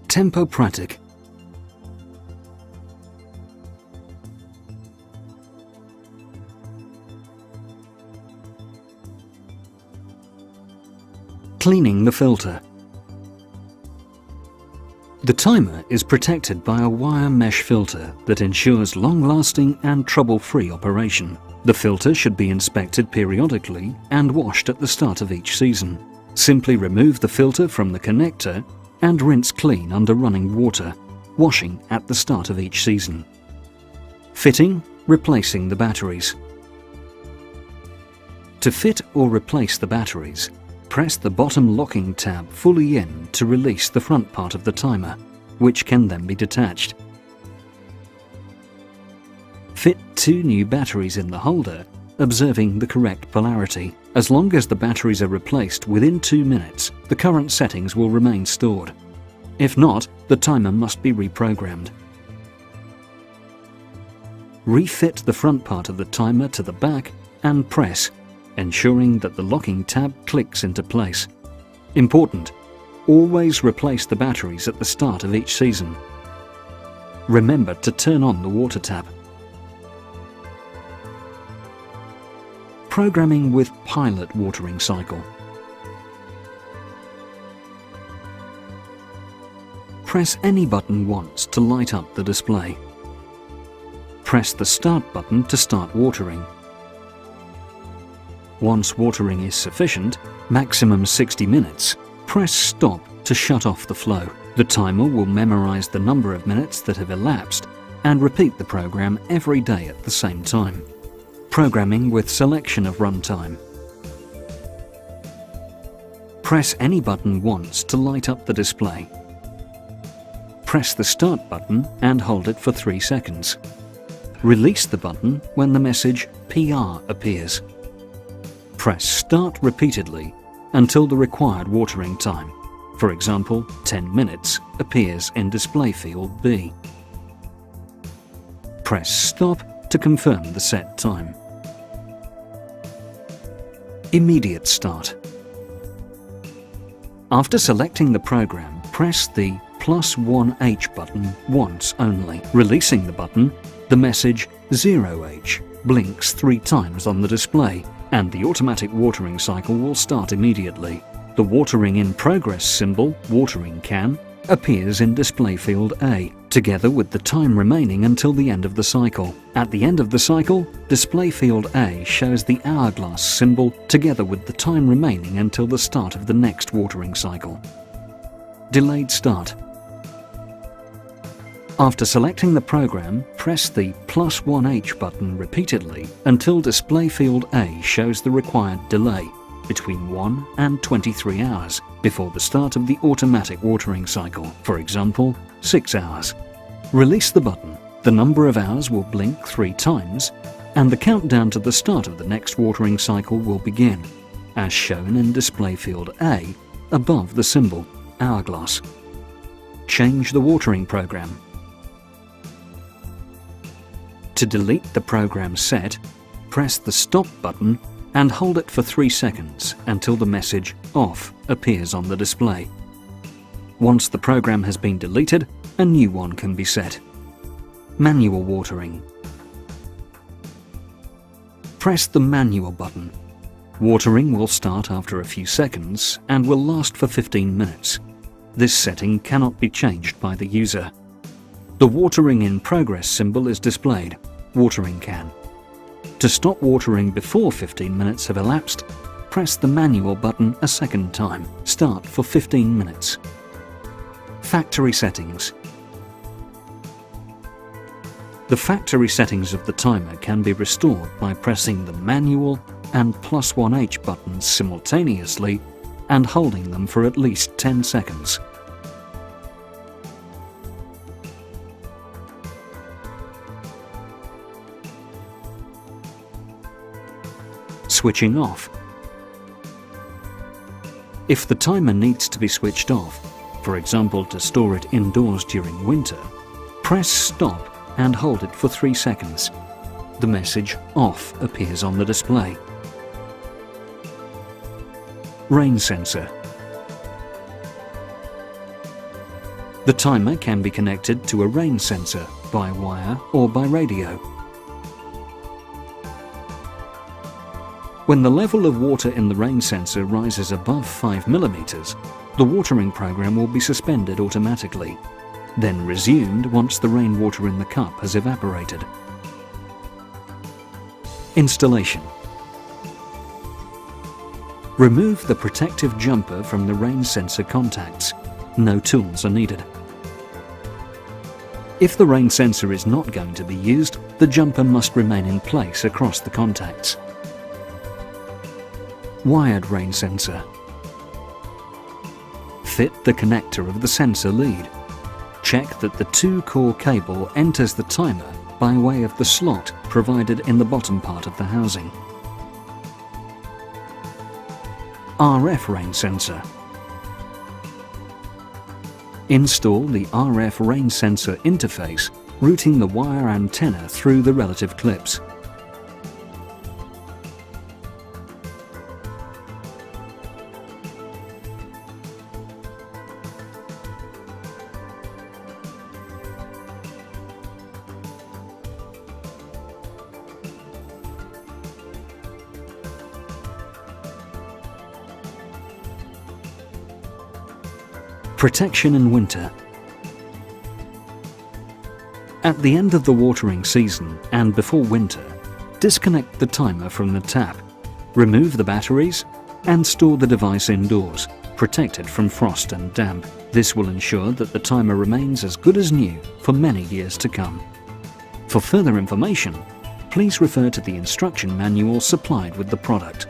Tempo Pratic. Cleaning the filter. The timer is protected by a wire mesh filter that ensures long-lasting and trouble-free operation. The filter should be inspected periodically and washed at the start of each season. Simply remove the filter from the connector and rinse clean under running water, washing at the start of each season. Fitting, replacing the batteries. To fit or replace the batteries, press the bottom locking tab fully in to release the front part of the timer, which can then be detached. Fit 2 new batteries in the holder, observing the correct polarity. As long as the batteries are replaced within 2 minutes, the current settings will remain stored. If not, the timer must be reprogrammed. Refit the front part of the timer to the back and press, ensuring that the locking tab clicks into place. Important: always replace the batteries at the start of each season. Remember to turn on the water tap. Programming with pilot watering cycle. Press any button once to light up the display. Press the Start button to start watering. Once watering is sufficient, maximum 60 minutes, press Stop to shut off the flow. The timer will memorize the number of minutes that have elapsed and repeat the program every day at the same time. Programming with selection of runtime. Press any button once to light up the display. Press the Start button and hold it for 3 seconds. Release the button when the message PR appears. Press Start repeatedly until the required watering time, for example 10 minutes, appears in display field B. Press Stop to confirm the set time. Immediate Start. After selecting the program, press the +1H button once only. Releasing the button, the message 0H blinks 3 times on the display, and the automatic watering cycle will start immediately. The watering in progress symbol, watering can, appears in display field A, together with the time remaining until the end of the cycle. At the end of the cycle, display field A shows the hourglass symbol together with the time remaining until the start of the next watering cycle. Delayed Start. After selecting the program, press the +1H button repeatedly until display field A shows the required delay between 1 and 23 hours before the start of the automatic watering cycle, for example, 6 hours. Release the button. The number of hours will blink 3 times, and the countdown to the start of the next watering cycle will begin, as shown in display field A above the symbol hourglass. Change the watering program. To delete the program set, press the Stop button and hold it for 3 seconds until the message Off appears on the display. Once the program has been deleted, a new one can be set. Manual watering. Press the Manual button. Watering will start after a few seconds and will last for 15 minutes. This setting cannot be changed by the user. The watering in progress symbol is displayed, watering can. To stop watering before 15 minutes have elapsed, press the Manual button a second time. Start for 15 minutes. Factory settings. The factory settings of the timer can be restored by pressing the Manual and +1H buttons simultaneously and holding them for at least 10 seconds. Switching off. If the timer needs to be switched off, For example, to store it indoors during winter, press stop and hold it for 3 seconds. The message "off" appears on the display. Rain sensor. The timer can be connected to a rain sensor by wire or by radio. When the level of water in the rain sensor rises above 5 millimeters, the watering program will be suspended automatically, then resumed once the rainwater in the cup has evaporated. Installation. Remove the protective jumper from the rain sensor contacts. No tools are needed. If the rain sensor is not going to be used, the jumper must remain in place across the contacts. Wired rain sensor. Fit the connector of the sensor lead. Check that the 2-core cable enters the timer by way of the slot provided in the bottom part of the housing. RF rain sensor. Install the RF rain sensor interface, routing the wire antenna through the relative clips. Protection in winter. At the end of the watering season and before winter, disconnect the timer from the tap, remove the batteries, and store the device indoors, protected from frost and damp. This will ensure that the timer remains as good as new for many years to come. For further information, please refer to the instruction manual supplied with the product.